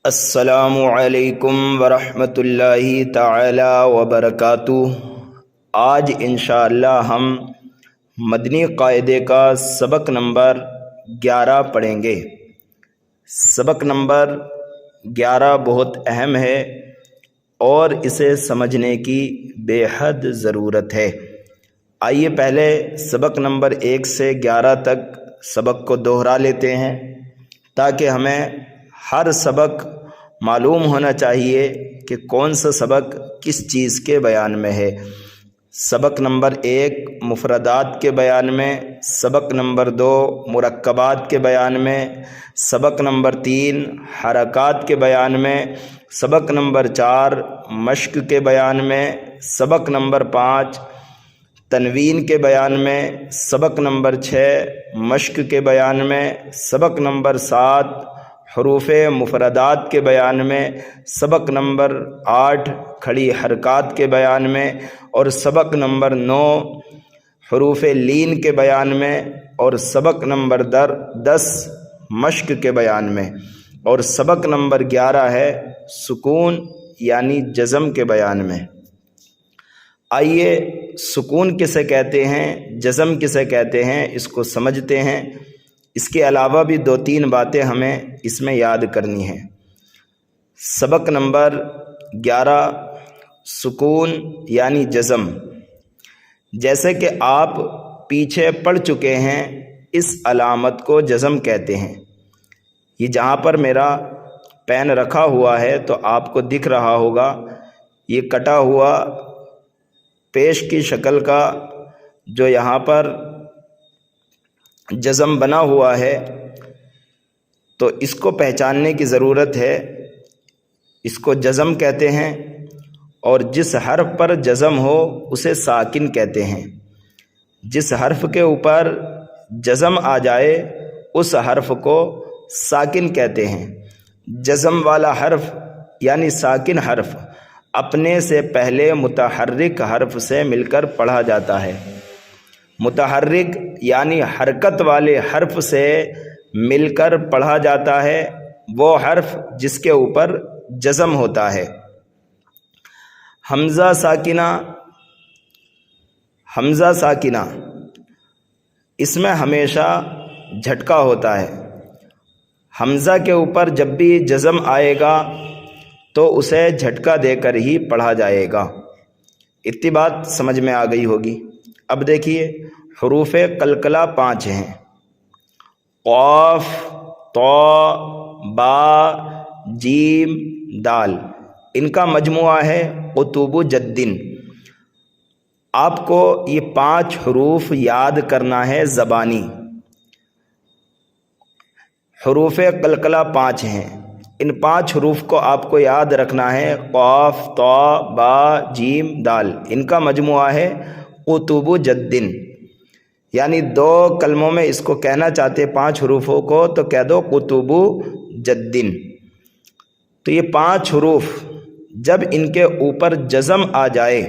السلام علیکم ورحمۃ اللہ تعالی وبرکاتہ۔ آج انشاءاللہ ہم مدنی قاعدے کا سبق نمبر 11 پڑھیں گے۔ سبق نمبر 11 بہت اہم ہے اور اسے سمجھنے کی بے حد ضرورت ہے۔ آئیے پہلے سبق نمبر 1 سے 11 تک سبق کو دوہرا لیتے ہیں تاکہ ہمیں ہر سبق معلوم ہونا چاہیے کہ کون سا سبق کس چیز کے بیان میں ہے۔ سبق نمبر 1 مفردات کے بیان میں، سبق نمبر 2 مرکبات کے بیان میں، سبق نمبر 3 حرکات کے بیان میں، سبق نمبر 4 مشق کے بیان میں، سبق نمبر 5 تنوین کے بیان میں، سبق نمبر 6 مشق کے بیان میں، سبق نمبر 7 حروف مفردات کے بیان میں، سبق نمبر 8 کھڑی حرکات کے بیان میں، اور سبق نمبر 9 حروف لین کے بیان میں، اور سبق نمبر 10 مشق کے بیان میں، اور سبق نمبر 11 ہے سکون یعنی جزم کے بیان میں۔ آئیے سکون کسے کہتے ہیں، جزم کسے کہتے ہیں، اس کو سمجھتے ہیں۔ اس کے علاوہ بھی 2-3 باتیں ہمیں اس میں یاد کرنی ہیں۔ سبق نمبر 11 سکون یعنی جزم، جیسے کہ آپ پیچھے پڑھ چکے ہیں، اس علامت کو جزم کہتے ہیں۔ یہ جہاں پر میرا پین رکھا ہوا ہے تو آپ کو دکھ رہا ہوگا، یہ کٹا ہوا پیش کی شکل کا جو یہاں پر جزم بنا ہوا ہے، تو اس کو پہچاننے کی ضرورت ہے۔ اس کو جزم کہتے ہیں، اور جس حرف پر جزم ہو اسے ساکن کہتے ہیں۔ جس حرف کے اوپر جزم آ جائے اس حرف کو ساکن کہتے ہیں۔ جزم والا حرف یعنی ساکن حرف اپنے سے پہلے متحرک حرف سے مل کر پڑھا جاتا ہے۔ متحرک یعنی حرکت والے حرف سے مل کر پڑھا جاتا ہے، وہ حرف جس کے اوپر جزم ہوتا ہے۔ حمزہ ساکنہ اس میں ہمیشہ جھٹکا ہوتا ہے۔ حمزہ کے اوپر جب بھی جزم آئے گا تو اسے جھٹکا دے کر ہی پڑھا جائے گا۔ اتنی بات سمجھ میں آ گئی ہوگی۔ اب دیکھیے حروف قلقلہ 5 ہیں، قاف، طا، با، جیم، دال۔ ان کا مجموعہ ہے قطب جدن۔ آپ کو یہ 5 حروف یاد کرنا ہے زبانی۔ حروف قلقلہ 5 ہیں، ان 5 حروف کو آپ کو یاد رکھنا ہے، قاف، طا، با، جیم، دال۔ ان کا مجموعہ ہے قطب جدن، یعنی 2 کلموں میں اس کو کہنا چاہتے 5 حروفوں کو تو کہہ دو قطب جدن۔ تو یہ 5 حروف جب ان کے اوپر جزم آ جائے،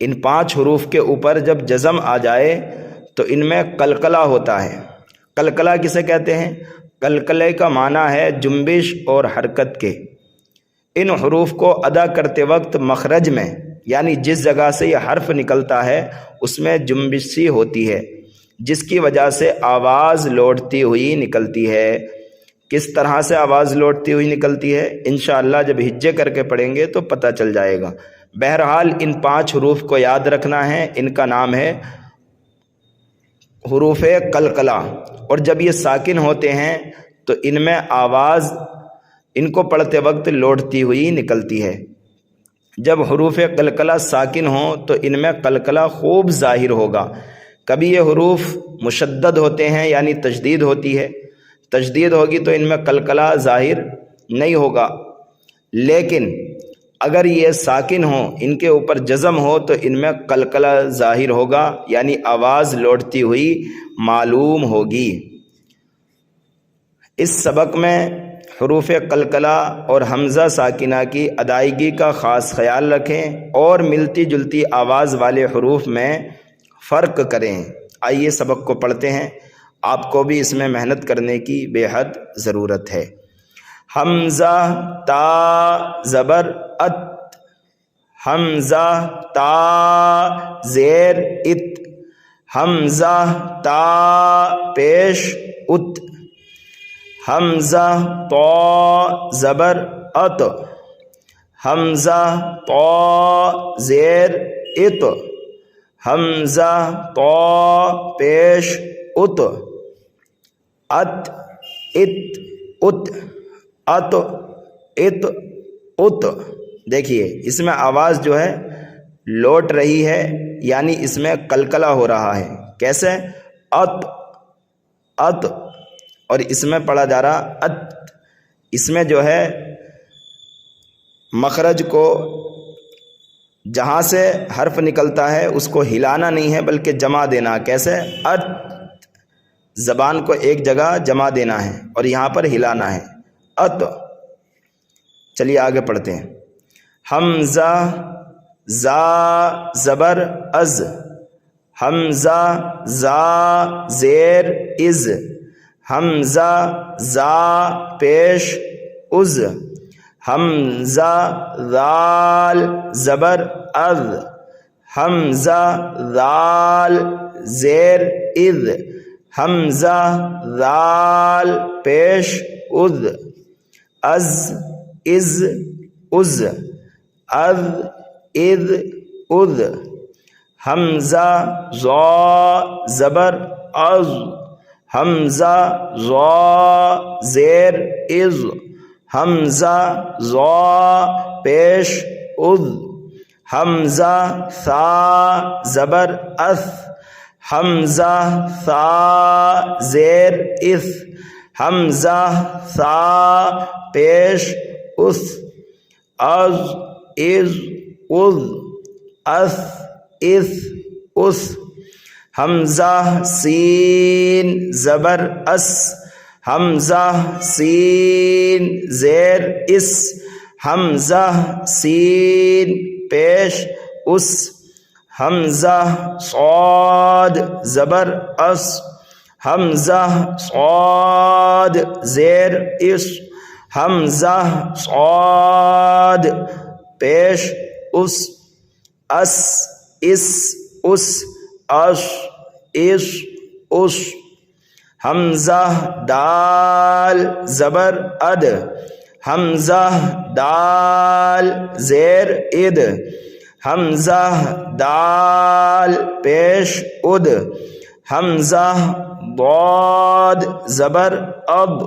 ان 5 حروف کے اوپر جب جزم آ جائے تو ان میں قلقلہ ہوتا ہے۔ قلقلہ کسے کہتے ہیں؟ قلقلے کا معنی ہے جنبش اور حرکت کے۔ ان حروف کو ادا کرتے وقت مخرج میں، یعنی جس جگہ سے یہ حرف نکلتا ہے اس میں جنبش سی ہوتی ہے، جس کی وجہ سے آواز لوٹتی ہوئی نکلتی ہے۔ کس طرح سے آواز لوٹتی ہوئی نکلتی ہے انشاءاللہ جب ہجے کر کے پڑھیں گے تو پتہ چل جائے گا۔ بہرحال ان 5 حروف کو یاد رکھنا ہے، ان کا نام ہے حروف قلقلہ، اور جب یہ ساکن ہوتے ہیں تو ان میں آواز ان کو پڑھتے وقت لوٹتی ہوئی نکلتی ہے۔ جب حروف قلقلہ ساکن ہوں تو ان میں قلقلہ خوب ظاہر ہوگا۔ کبھی یہ حروف مشدد ہوتے ہیں یعنی تشدید ہوتی ہے، تشدید ہوگی تو ان میں قلقلہ ظاہر نہیں ہوگا، لیکن اگر یہ ساکن ہوں، ان کے اوپر جزم ہو تو ان میں قلقلہ ظاہر ہوگا، یعنی آواز لوٹتی ہوئی معلوم ہوگی۔ اس سبق میں حروف قلقلہ اور حمزہ ساکنہ کی ادائیگی کا خاص خیال رکھیں اور ملتی جلتی آواز والے حروف میں فرق کریں۔ آئیے سبق کو پڑھتے ہیں، آپ کو بھی اس میں محنت کرنے کی بے حد ضرورت ہے۔ حمزہ تا زبر ات، حمزہ تا زیر ات، حمزہ تا پیش ات، حمزہ تو زبر ات، حمزہ تو زیر ات، حمزہ تو پیش ات، ات ات ات، ات ات ات۔ دیکھیے اس میں آواز جو ہے لوٹ رہی ہے، یعنی اس میں قلقلہ ہو رہا ہے۔ کیسے؟ ات ات، اور اس میں پڑھا جا رہا ات۔ اس میں جو ہے مخرج کو جہاں سے حرف نکلتا ہے اس کو ہلانا نہیں ہے بلکہ جمع دینا۔ کیسے؟ ات، زبان کو ایک جگہ جمع دینا ہے اور یہاں پر ہلانا ہے، ات۔ چلیے آگے پڑھتے ہیں۔ حمزہ زا زبر از، حمزہ زا زیر از، حمزہ زا پیش از، حمزہ ذال زبر اذ، حمزہ ذال زیر اذ، حمزہ ذال پیش اذ، از از از، اذ اذ اذ، حمزہ ضا زبر از، حمزہ ضا زیر از، حمزہ ضا پیش اذ، حمزہ ثا زبر اث، حمزہ ثا زیر اث، حمزہ ثا پیش اس، از از اذ، اث اث اس، حمزہ سین زبر اس، حمزہ سین زیر اس، حمزہ سین پیش اس، حمزہ صاد زبر اس، حمزہ صاد زیر اس، حمزہ صاد پیش اس، اس اس اس، اش اس اس، حمزہ دال زبر اد، حمزہ دال زیر اد، حمزہ دال پیش اد، حمزہ ضاد زبر اد،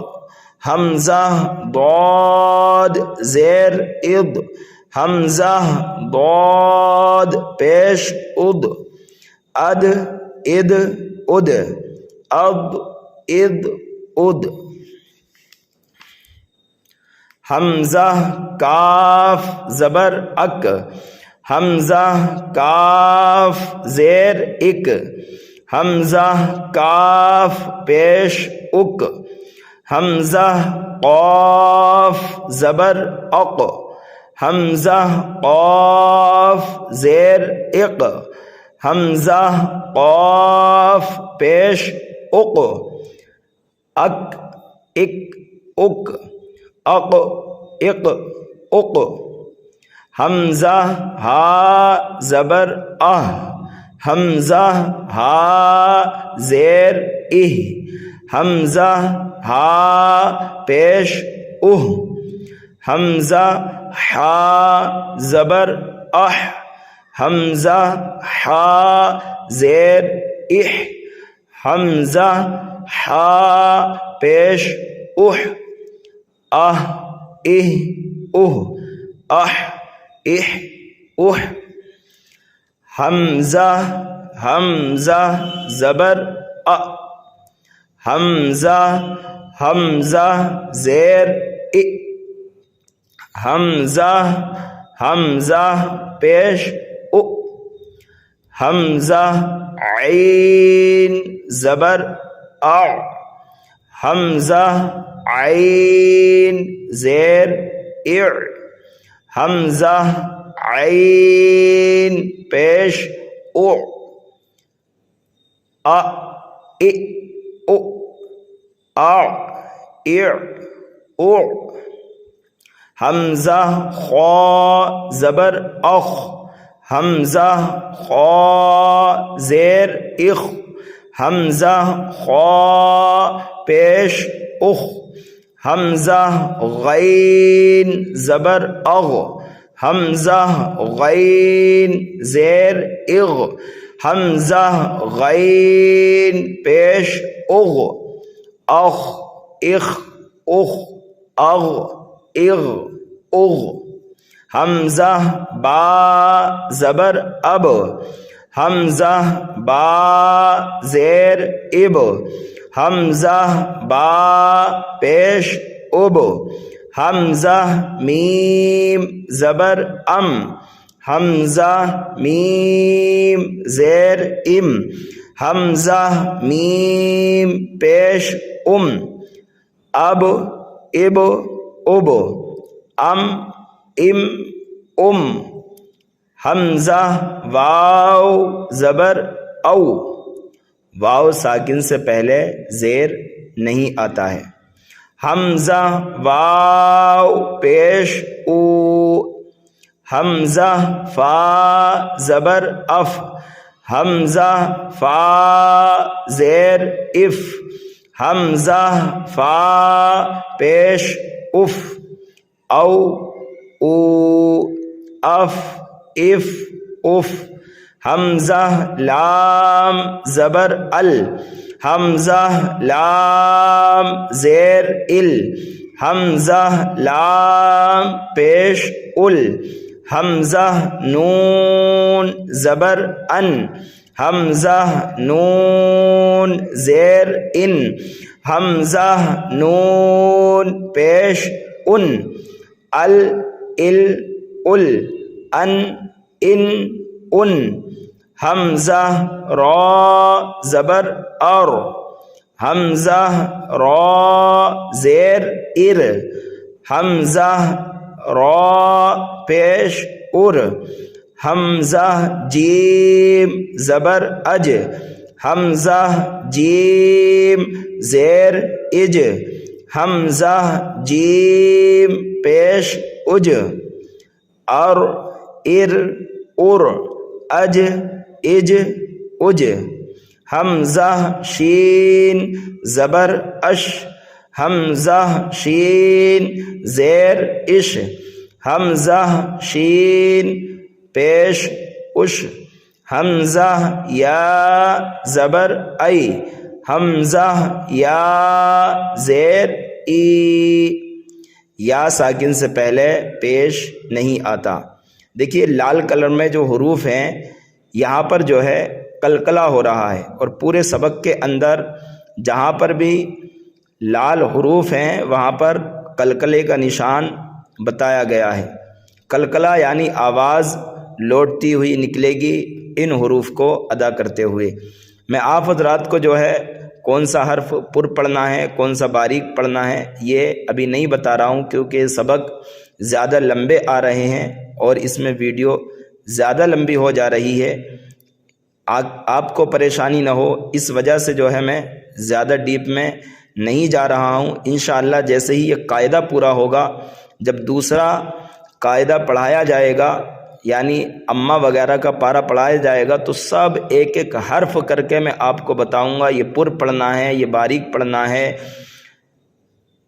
حمزہ ضاد زیر اد، حمزہ ضاد پیش اد، اد اد اد، اب اد اد، حمزہ کاف زبر اک، حمزہ کاف زیر اک، حمزہ کاف پیش اک، حمزہ قاف زبر اق، حمزہ قاف زیر اق، حمزہ قاف پیش اق، اک اک اک، اق اق اق، حمزہ ہا زبر اہ، حمزہ ہا زیر اہ، حمزہ ہا پیش اہ، حمزہ حا زبر اح، حمزہ حا زیر اح، حمزہ حا پیش اح، اہ اہ اہ، اح اح اح، حمزہ حمزہ زبر ا، حمزہ حمزہ زیر ا، حمزہ حمزہ پیش او، حمزہ عین زبر ا، حمزہ عین زیر ا، حمزہ عین پیش او، ا ا او، ا ا او، حمزہ خا زبر اخ، حمزہ خا زیر اخ، حمزہ خا پیش اخ، حمزہ غین زبر اغ، حمزہ غین زیر اغ، حمزہ غین پیش اغ، اخ اخ اخ، اغ اغ اغ، حمزہ با زبر اب، حمزہ با زیر اب، حمزہ با پیش اب، حمزہ میم زبر ام، حمزہ میم زیر ام، حمزہ میم پیش ام، اب اب اب، ام ام ام، حمزہ واو زبر او، واو ساکن سے پہلے زیر نہیں آتا ہے، حمزہ واو پیش او، حمزہ فا زبر اف، حمزہ فا زیر اف، حمزہ فا پیش اف، او او اف اف اف، حمزہ لام زبر ال، حمزہ لام زیر ال، حمزہ لام پیش ال، حمزہ نون زبر ان، حمزہ نون زیر ان، حمزہ نون پیش ان، ال ال ال، ان ان ان، حمزہ را زبر اور، حمزہ را زیر ار، حمزہ را پیش ار، حمزہ جیم زبر اج، حمزہ جیم زیر اج، حمزہ جیم پیش اج، اور ار ار، اج اج اج، حمزہ شین زبر اش، حمزہ شین زیر اش، حمزہ شین پیش اش، حمزہ یا زبر ای، حمزہ یا زیر ای، یا ساکن سے پہلے پیش نہیں آتا۔ دیکھیے لال کلر میں جو حروف ہیں یہاں پر جو ہے قلقلہ ہو رہا ہے، اور پورے سبق کے اندر جہاں پر بھی لال حروف ہیں وہاں پر قلقلے کا نشان بتایا گیا ہے۔ قلقلہ یعنی آواز لوٹتی ہوئی نکلے گی ان حروف کو ادا کرتے ہوئے۔ میں آپ حضرات کو جو ہے کون سا حرف پر پڑھنا ہے، کون سا باریک پڑھنا ہے، یہ ابھی نہیں بتا رہا ہوں، کیونکہ سبق زیادہ لمبے آ رہے ہیں اور اس میں ویڈیو زیادہ لمبی ہو جا رہی ہے۔ آپ کو پریشانی نہ ہو اس وجہ سے جو ہے میں زیادہ ڈیپ میں نہیں جا رہا ہوں۔ انشاءاللہ جیسے ہی یہ قاعدہ پورا ہوگا، جب دوسرا قاعدہ پڑھایا جائے گا یعنی امہ وغیرہ کا پارہ پڑھایا جائے گا، تو سب ایک ایک حرف کر کے میں آپ کو بتاؤں گا، یہ پر پڑھنا ہے، یہ باریک پڑھنا ہے،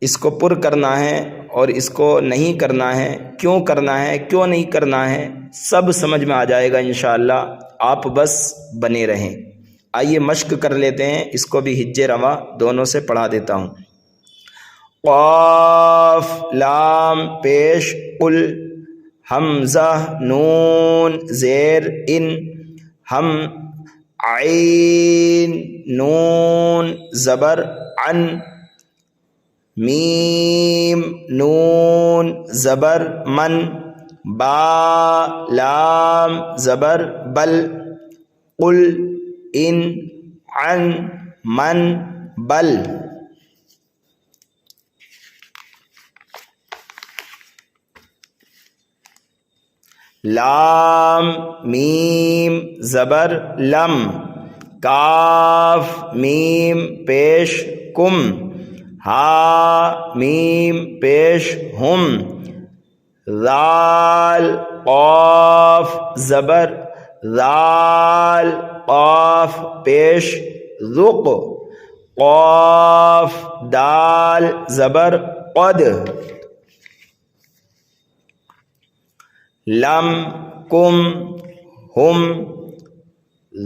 اس کو پر کرنا ہے اور اس کو نہیں کرنا ہے، کیوں کرنا ہے کیوں نہیں کرنا ہے، سب سمجھ میں آ جائے گا انشاءاللہ۔ آپ بس بنے رہیں۔ آئیے مشق کر لیتے ہیں، اس کو بھی ہجے رواں دونوں سے پڑھا دیتا ہوں۔ قاف لام پیش قل، حمزہ نون زیر ان، ہم عین نون زبر عن، میم نون زبر من، با لام زبر بل، قل ان عن من بل، لام میم زبر لم، کاف میم پیش کم، ہا میم پیش ہم، ذال قاف زبر ذال قاف پیش ذق قاف دال زبر قد لم کم ہم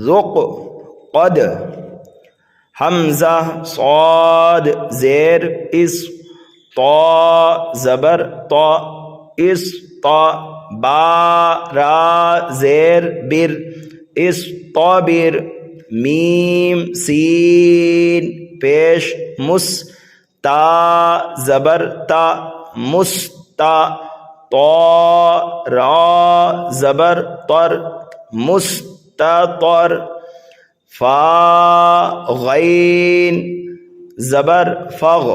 ذق قد حمزہ صاد زیر اس طا زبر طا اس طا با را زیر بر اس طابر میم سین پیش مس تا زبر تا مستا طا را زبر طر مستطر فا غین زبر فغ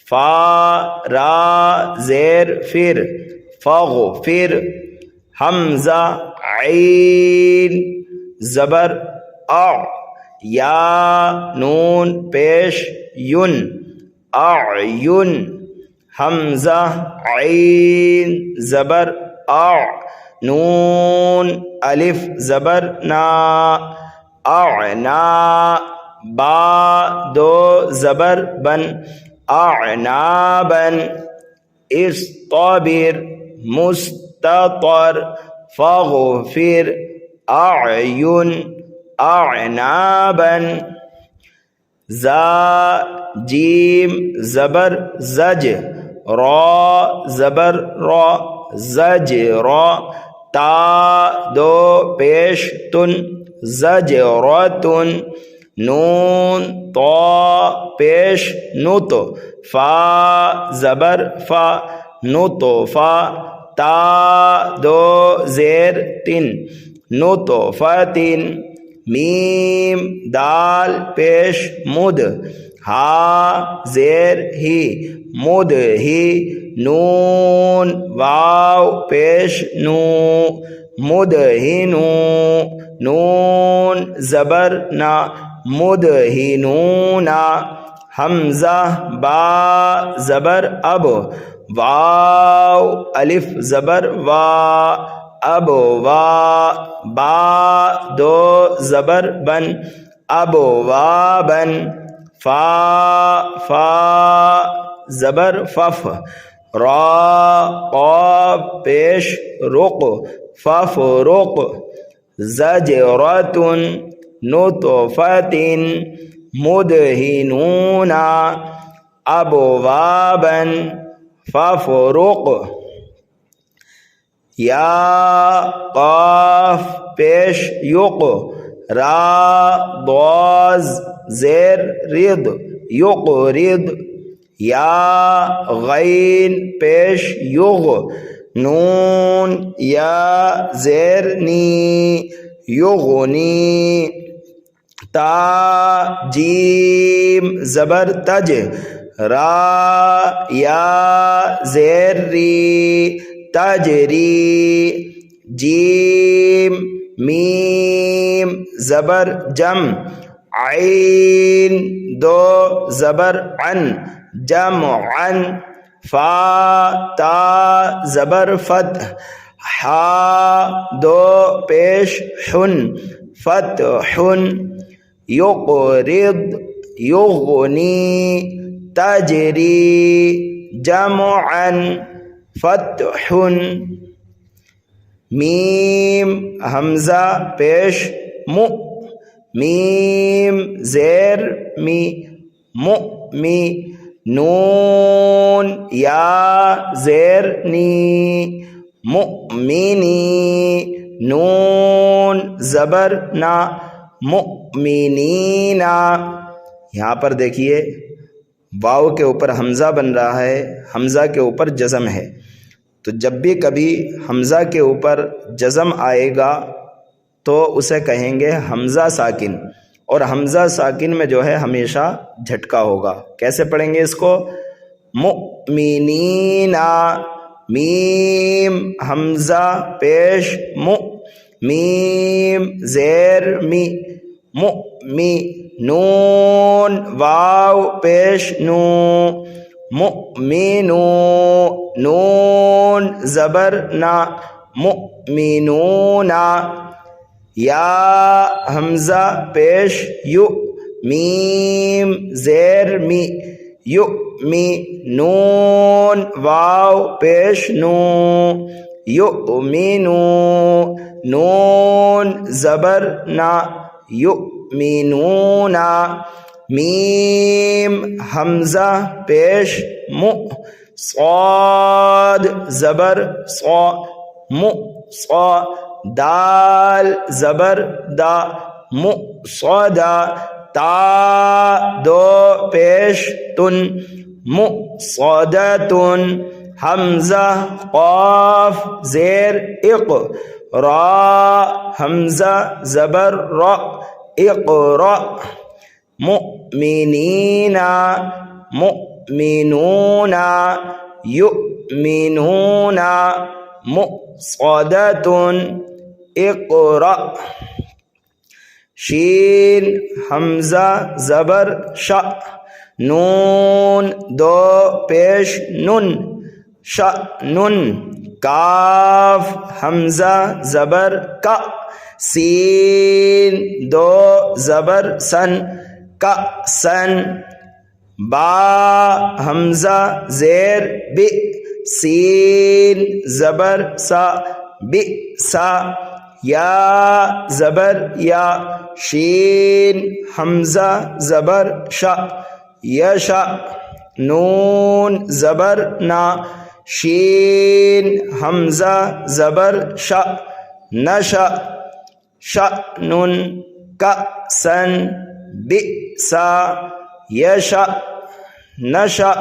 فا را زیر فر فغفر حمزہ عین زبر اع یا نون پیش یون اعین حمزہ عین زبر اع نون الف زبر نا اعنا با دو زبر بن اعنابا اصطبر مستطر فاغفر اعین اعنابا زا جیم زبر زج را زبر را زج را تا دو پیش تن زجرتن نون طا پیش نط فا زبر فا نطفا تا دو زیر تن نطفتن میم دال پیش مد ہا زیر ہی مد ہی نون واو پیش نو مد ہی نو نون زبر نا مد ہی نونا حمزہ با زبر اب واو الف زبر وا اب وا با دو زبر بن اب وا بن فا فا زبر فف را قاف پیش رق فف رق زجرتن نطفتن مدہنونا ابوابا ففرق یا قاف پیش یق را ضاز زیر رد یقرد یا غین پیش یغ نون یا زیر نی یغنی تا جیم زبر تج را یا زیر ری تجری جیم میم زبر جم عین دو زبر عن جمعن فا تا زبر فتح حا دو پیش حن فتحن یقرض یغنی تجری جمعن فتحن میم حمزہ پیش مو میم زیر می مؤمی نون یا زیر نی مؤمنی نون زبر نا مؤمنینا. یہاں پر دیکھیے واو کے اوپر حمزہ بن رہا ہے، حمزہ کے اوپر جزم ہے، تو جب بھی کبھی حمزہ کے اوپر جزم آئے گا تو اسے کہیں گے حمزہ ساکن، اور حمزہ ساکن میں جو ہے ہمیشہ جھٹکا ہوگا. کیسے پڑھیں گے اس کو؟ مؤمنینا میم حمزہ پیش مؤ میم زیر می مؤمی نون واو پیش نو مؤمنو نون زبر نا مؤمنون، یا حمزہ پیش یو، میم زیر می یؤمی، نون واو پیش نو یؤمنو، نون زبر نا یؤمنون، میم حمزہ پیش مو، صاد زبر صا مو صا، دال زبر دا مو صدا، تا دو پیش تن مو صدتن، حمزہ قاف زیر اق، را حمزہ زبر را اقرا، مؤمنین مؤمنون، یؤمنون، مؤصدة اقرأ، شین حمزہ زبر شا، نون دو پیش نن شأنن، کاف حمزہ زبر کا، سین دو زبر سن کأسن، با حمزہ زیر بی، سین زبر سا بئسا، یا زبر یا، شین حمزہ زبر شا یشا، نون زبر نا، شین حمزہ زبر شا نشا، شأن کأسن بئسا یشا نشا،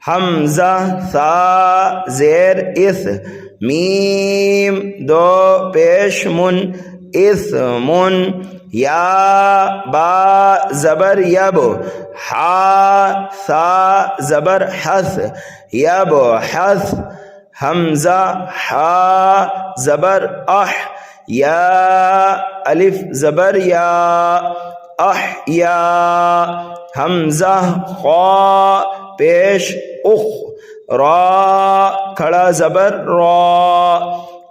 حمزہ ثا زیر اث، میم دو پیش من اثمن، یا با زبر یب، حا ثا زبر حث یب حث، حمزہ حا زبر اح، یا الف زبر یا احیا، حمزہ خا پیش اخ، را کھڑا زبر را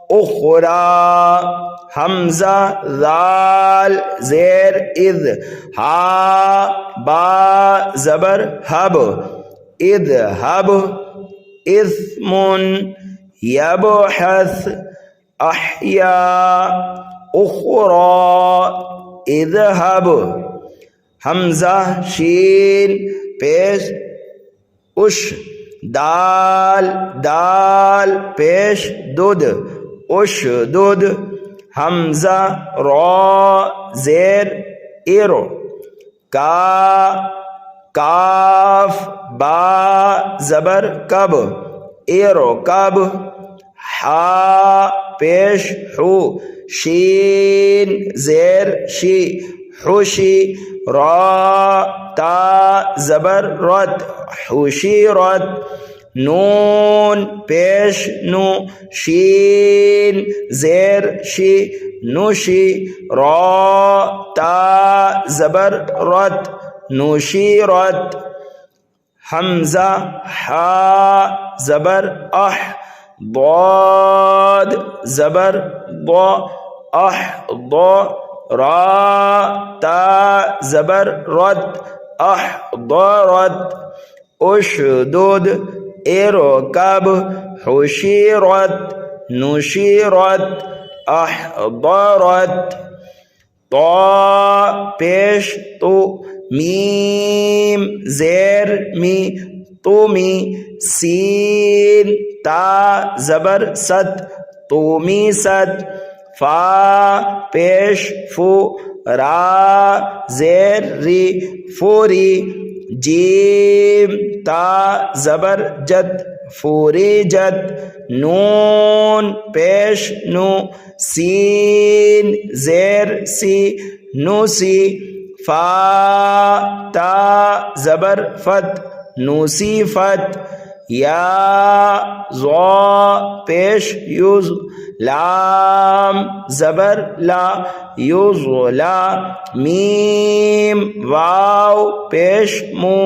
اخرا، حمزہ ذال زیر اذ، ہا با زبر حب اذهب، اثم یبحث احیا اخرى اذهب، حمزہ شین پیش اش، دال دال پیش دود اشدد، حمزہ را زیر ایرو، کاف با زبر کب ایرو کب، حا پیش حو، شین زیر شی حشی، را تا زبر رد حشی رد، نون پیش نو، شین زیر شی نوشی، را تا زبر رد نوشی رد، حمزہ حا زبر اح، ضاد زبر ضا اح ضا، را تا زبر رد احضرت، اشدد ارکب حشرت نشرت احضرت، طا پیش تو، میم زیر می تومی، سین تا زبر ست تومی ست، فا پیش فو، را زیر ری فوری، جیم تا زبر جد فوری جد، نون پیش نو، سین زیر سی نوسی، فا تا زبر فت نوسی فت، یا ضا پیش یوز لام زبر لا یظلا میم واو پیش مو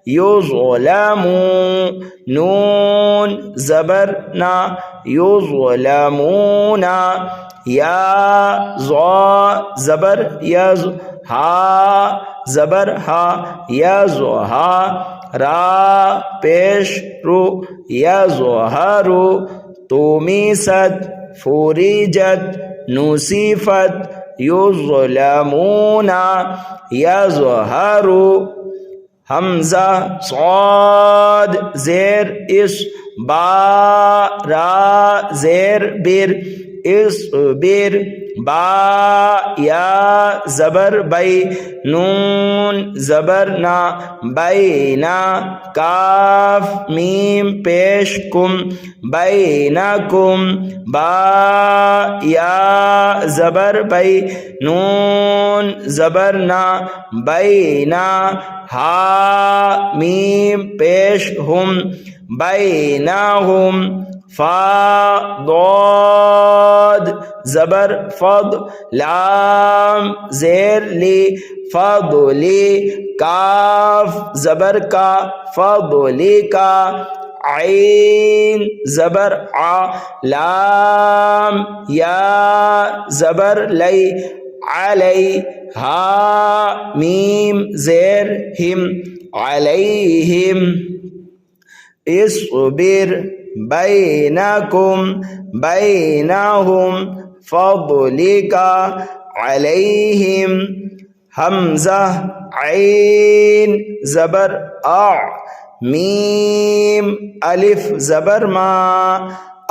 یظلمو نون زبر نا یظلمونا یا ضا زبر یز ہا زبر ہا یزہا را پیش رو یظہرو تومیست فوریجت نصیفت یظلمون یظہرو حمزہ صاد زیر اس با را زیر بر اس بر با یا زبر بی نون زبر نا بینا کاف میم پیش کم بینکم با یا زبر بی نون زبر نا بینا ہا میم پیش ہم بینہم فا ضاد زبر فض لام زیر لی فضلی کاف زبر کا فضلی کا عین زبر آ لام یا زبر لی علی ہا میم زیر ہم علیہم اصبر بینکم بینہم فضلک علیہم حمزہ عین زبر آ میم الف زبر ما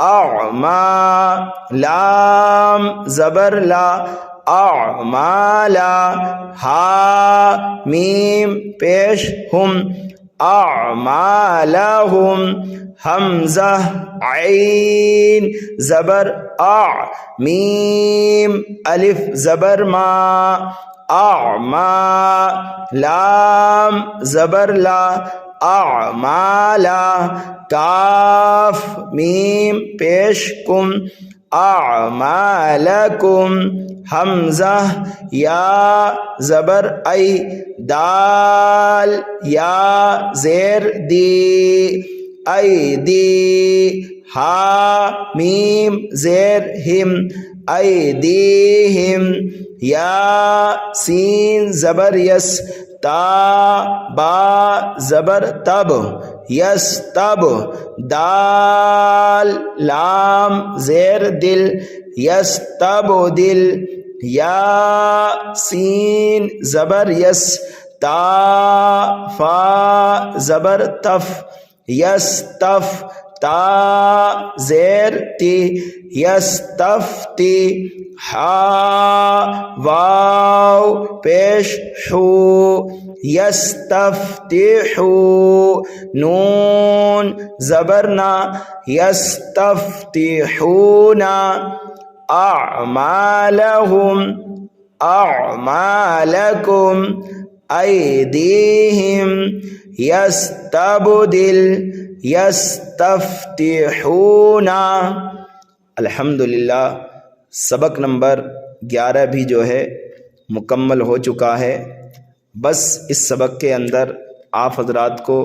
اعما لام زبر لا اعمالا ہا میم پیش ہم اعمالہم حمزہ عین زبر آ میم الف زبر ما اعما لام زبر لا اعمالا کاف میم پیش کم اعمالکم حمزہ یا زبر ای دال یا زیر دی ایدی ہا میم زیر ہم ایدیہم یا سین زبر یس تا با زبر تب یس تب دال لام زیر دل یس تب دل یا سین زبر یس تا فا زبر تف یس تف تا زیر تی یس تف تی ہا واو پیش حو یستفتحو نون زبرنا یستفتحون اعمالهم اعمالکم ایدیہم یستبدل یستفتحون. الحمدللہ سبق نمبر 11 بھی جو ہے مکمل ہو چکا ہے. بس اس سبق کے اندر آپ حضرات کو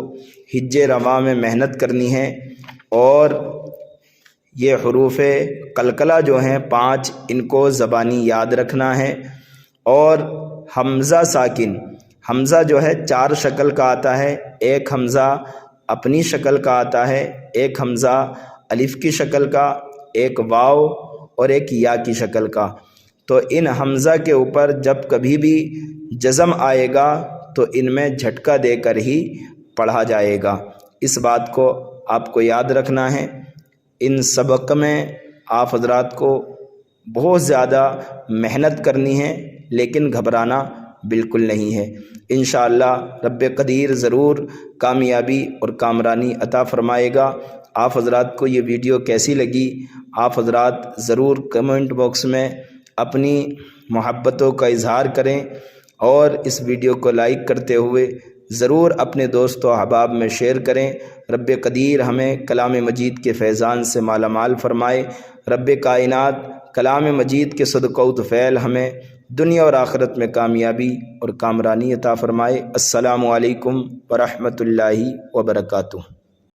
حج رواں میں محنت کرنی ہے اور یہ حروف قلقلہ جو ہیں 5 ان کو زبانی یاد رکھنا ہے. اور حمزہ ساکن حمزہ جو ہے 4 شکل کا آتا ہے. ایک حمزہ اپنی شکل کا آتا ہے, ایک حمزہ الف کی شکل کا, ایک واو اور ایک یا کی شکل کا. تو ان حمزہ کے اوپر جب کبھی بھی جزم آئے گا تو ان میں جھٹکا دے کر ہی پڑھا جائے گا. اس بات کو آپ کو یاد رکھنا ہے. ان سبق میں آپ حضرات کو بہت زیادہ محنت کرنی ہے لیکن گھبرانا بالکل نہیں ہے. انشاءاللہ رب قدیر ضرور کامیابی اور کامرانی عطا فرمائے گا. آپ حضرات کو یہ ویڈیو کیسی لگی آپ حضرات ضرور کمنٹ باکس میں اپنی محبتوں کا اظہار کریں اور اس ویڈیو کو لائک کرتے ہوئے ضرور اپنے دوست و احباب میں شیئر کریں۔ رب قدیر ہمیں کلام مجید کے فیضان سے مالا مال فرمائے۔ رب کائنات کلام مجید کے صدقہ و طفیل ہمیں دنیا اور آخرت میں کامیابی اور کامرانی عطا فرمائے۔ السلام علیکم ورحمۃ اللہ وبرکاتہ۔